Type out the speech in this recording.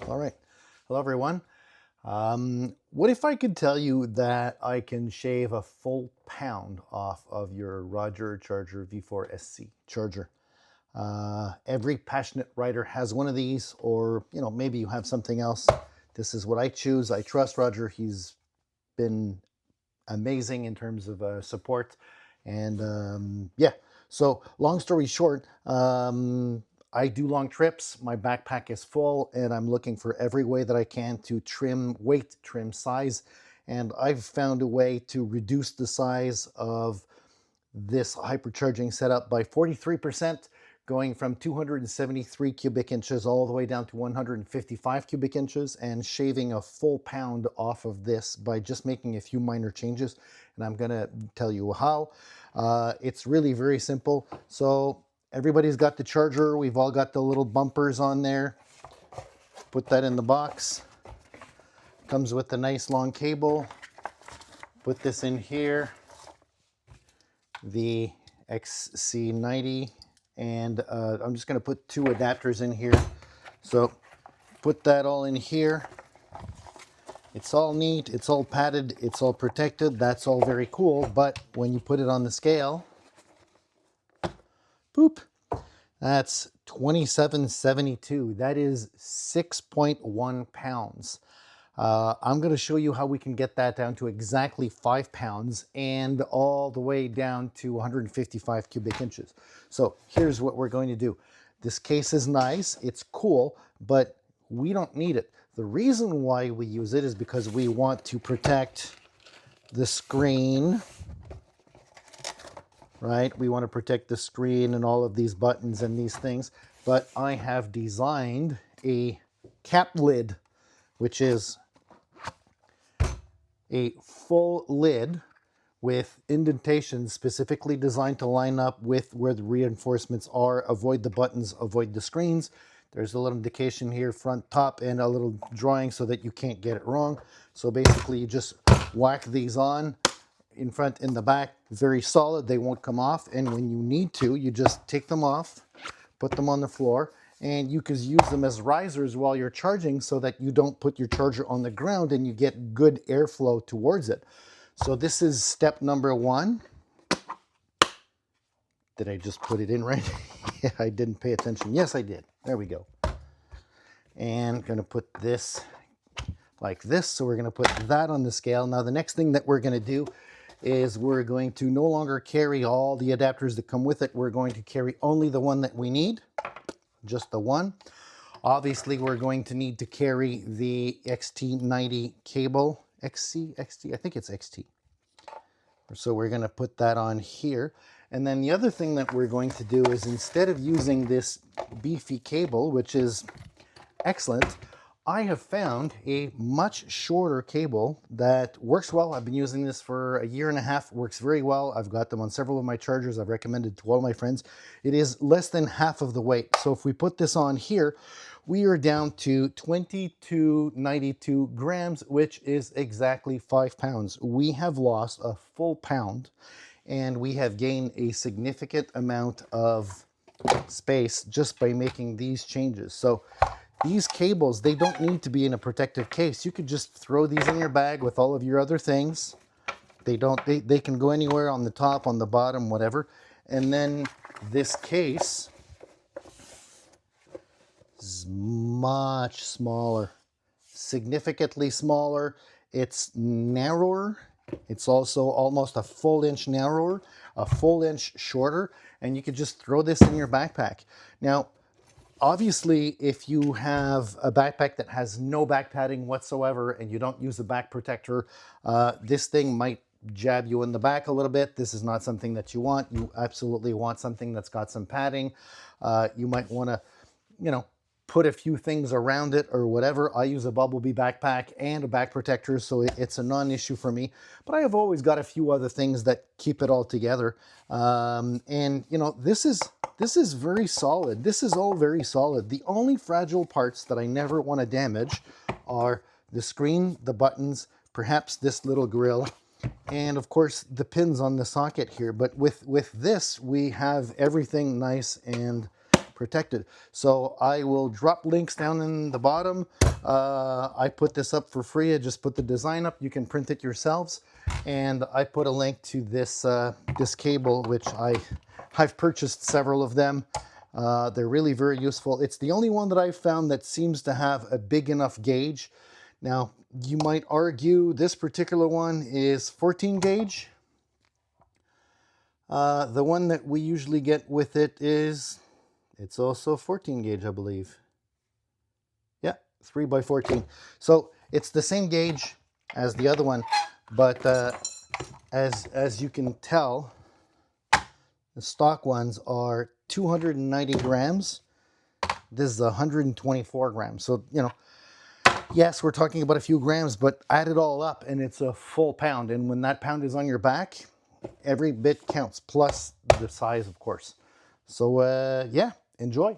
All right. Hello, everyone. What if I could tell you that I can shave a full pound off of your Charger V4SC charger? Every passionate rider has one of these, or maybe you have something else. This is what I choose. I trust Roger. He's been amazing in terms of support, and yeah. So, long story short, I do long trips. My backpack is full, and I'm looking for every way that I can to trim weight, trim size. And I've found a way to reduce the size of this hypercharging setup by 43%, going from 273 cubic inches all the way down to 155 cubic inches, and shaving a full pound off of this by just making a few minor changes. And I'm going to tell you how. It's really very simple. So everybody's got the charger. We've all got the little bumpers on there. Put that in the box. Comes with a nice long cable. Put this in here. The XC90, and I'm just going to put two adapters in here. So put that all in here. It's all neat, it's all padded, it's all protected. That's all very cool, but when you put it on the scale, boop, that's 2772. That is 6.1 pounds. I'm going to show you how we can get that down to exactly 5 pounds and all the way down to 155 cubic inches. So here's what we're going to do. This case is nice, it's cool, but we don't need it. The reason why we use it is because we want to protect the screen, right? We want to protect the screen and all of these buttons and these things, but I have designed a cap lid, which is a full lid with indentations specifically designed to line up with where the reinforcements are, avoid the buttons, avoid the screens. There's a little indication here, front, top, and a little drawing so that you can't get it wrong. So basically you just whack these on in front, in the back, very solid, they won't come off. And when you need to, you just take them off, put them on the floor, and you can use them as risers while you're charging so that you don't put your charger on the ground and you get good airflow towards it. So this is step number one. Did I just put it in right? Yeah, I didn't pay attention. Yes, I did. There we go. And I'm going to put this like this. So we're going to put that on the scale. Now the next thing that we're going to do is we're going to no longer carry all the adapters that come with it. We're going to carry only the one that we need, just the one. Obviously, we're going to need to carry the XT90 cable. XT, I think it's XT. So we're going to put that on here. And then the other thing that we're going to do is, instead of using this beefy cable, which is excellent, I have found a much shorter cable that works well. I've been using this for a year and a half, works very well. I've got them on several of my chargers. I've recommended to all my friends. It is less than half of the weight. So if we put this on here, we are down to 2292 grams, which is exactly 5 pounds. We have lost a full pound, and we have gained a significant amount of space just by making these changes. So these cables, they don't need to be in a protective case. You could just throw these in your bag with all of your other things. They can go anywhere, on the top, on the bottom, whatever. And then this case is much smaller, significantly smaller. It's narrower. It's also almost a full inch narrower, a full inch shorter, and you could just throw this in your backpack. Now, obviously, if you have a backpack that has no back padding whatsoever and you don't use a back protector, this thing might jab you in the back a little bit. This is not something that you want. You absolutely want something that's got some padding. You might want to, put a few things around it or whatever. I use a Bumblebee backpack and a back protector, so it's a non-issue for me. But I have always got a few other things that keep it all together. And this is very solid. This is all very solid. The only fragile parts that I never want to damage are the screen, the buttons, perhaps this little grill, and of course the pins on the socket here. But with this, we have everything nice and protected. So I will drop links down in the bottom. I put this up for free. I just put the design up. You can print it yourselves. And I put a link to this this cable, which I've purchased several of them. They're really very useful. It's the only one that I've found that seems to have a big enough gauge. Now, you might argue this particular one is 14 gauge. The one that we usually get with it it's also 14 gauge, I believe. Yeah, 3x14. So it's the same gauge as the other one, but as you can tell, the stock ones are 290 grams. This is 124 grams. So, you know, yes, we're talking about a few grams, but add it all up and it's a full pound. And when that pound is on your back, every bit counts, plus the size, of course. So, yeah, enjoy.